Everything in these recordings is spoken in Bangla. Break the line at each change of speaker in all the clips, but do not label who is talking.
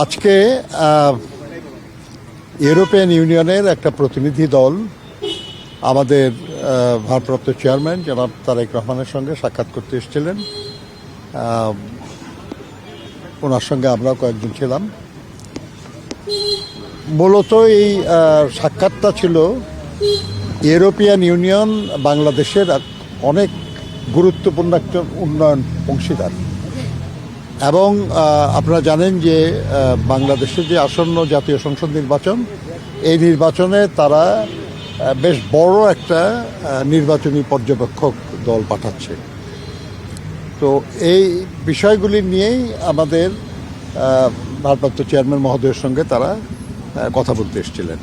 আজকে ইউরোপিয়ান ইউনিয়নের একটা প্রতিনিধি দল আমাদের ভারপ্রাপ্ত চেয়ারম্যান জনাব তারেক রহমানের সঙ্গে সাক্ষাৎ করতে এসেছিলেন। ওনার সঙ্গে আমরাও কয়েকজন ছিলাম। মূলত এই সাক্ষাৎটা ছিল ইউরোপিয়ান ইউনিয়ন বাংলাদেশের অনেক গুরুত্বপূর্ণ একটা উন্নয়ন অংশীদার, এবং আপনারা জানেন যে বাংলাদেশের যে আসন্ন জাতীয় সংসদ নির্বাচন, এই নির্বাচনে তারা বেশ বড় একটা নির্বাচনী পর্যবেক্ষক দল পাঠাচ্ছে। তো এই বিষয়গুলি নিয়েই আমাদের ভারপ্রাপ্ত চেয়ারম্যান মহোদয়ের সঙ্গে তারা কথা বলতে এসেছিলেন।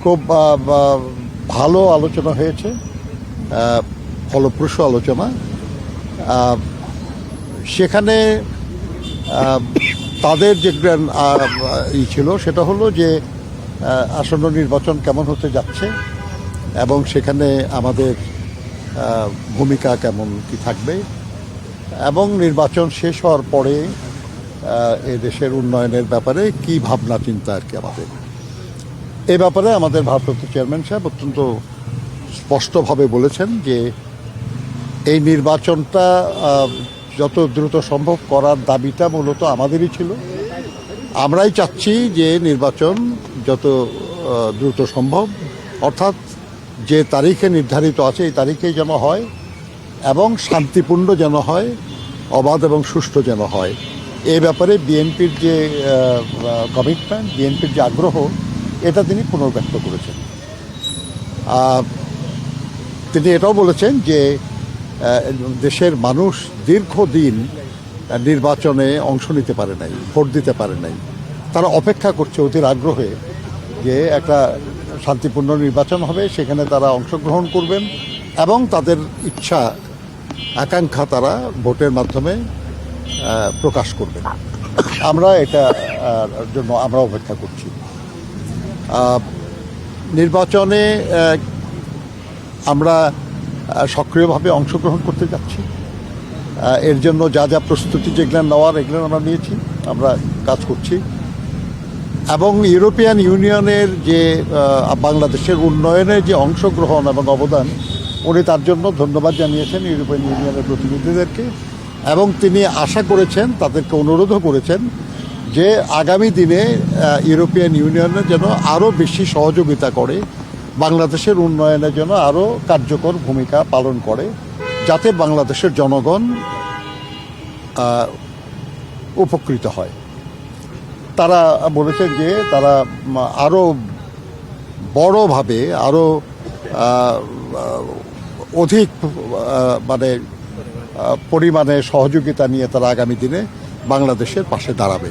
খুব ভালো আলোচনা হয়েছে, ফলপ্রসূ আলোচনা। সেখানে তাদের যে ছিল সেটা হলো যে আসন্ন নির্বাচন কেমন হতে যাচ্ছে এবং সেখানে আমাদের ভূমিকা কেমন কি থাকবে, এবং নির্বাচন শেষ হওয়ার পরে এ দেশের উন্নয়নের ব্যাপারে কি ভাবনা চিন্তা আর কি আমাদের। এ ব্যাপারে আমাদের ভারপ্রাপ্ত চেয়ারম্যান সাহেব অত্যন্ত স্পষ্টভাবে বলেছেন যে এই নির্বাচনটা যত দ্রুত সম্ভব করার দাবিটা মূলত আমাদেরই ছিল। আমরাই চাচ্ছি যে নির্বাচন যত দ্রুত সম্ভব, অর্থাৎ যে তারিখে নির্ধারিত আছে এই তারিখেই যেন হয় এবং শান্তিপূর্ণ যেন হয়, অবাধ এবং সুষ্ঠু যেন হয়। এই ব্যাপারে বিএনপির যে কমিটমেন্ট, বিএনপির যে আগ্রহ, এটা তিনি পুনর্ব্যক্ত করেছেন। তিনি এটাও বলেছেন যে দেশের মানুষ দীর্ঘদিন নির্বাচনে অংশ নিতে পারে নাই, ভোট দিতে পারে নাই। তারা অপেক্ষা করছে অধীর আগ্রহে যে একটা শান্তিপূর্ণ নির্বাচন হবে, সেখানে তারা অংশগ্রহণ করবেন এবং তাদের ইচ্ছা আকাঙ্ক্ষা তারা ভোটের মাধ্যমে প্রকাশ করবেন। আমরা এটার জন্য আমরা অপেক্ষা করছি। নির্বাচনে আমরা সক্রিয়ভাবে অংশগ্রহণ করতে যাচ্ছি। এর জন্য যা যা প্রস্তুতি যেগুলো নেওয়ার এগুলো আমরা নিয়েছি, আমরা কাজ করছি। এবং ইউরোপিয়ান ইউনিয়নের যে বাংলাদেশের উন্নয়নের যে অংশগ্রহণ এবং অবদান, উনি তার জন্য ধন্যবাদ জানিয়েছেন ইউরোপিয়ান ইউনিয়নের প্রতিনিধিদেরকে, এবং তিনি আশা করেছেন, তাদেরকে অনুরোধও করেছেন যে আগামী দিনে ইউরোপিয়ান ইউনিয়নের যেন আরও বেশি সহযোগিতা করে, বাংলাদেশের উন্নয়নের জন্য আরও কার্যকর ভূমিকা পালন করে, যাতে বাংলাদেশের জনগণ উপকৃত হয়। তারা বলেছেন যে তারা আরও বড়ভাবে, আরও অধিক পরিমাণে সহযোগিতা নিয়ে তারা আগামী দিনে বাংলাদেশের পাশে দাঁড়াবে।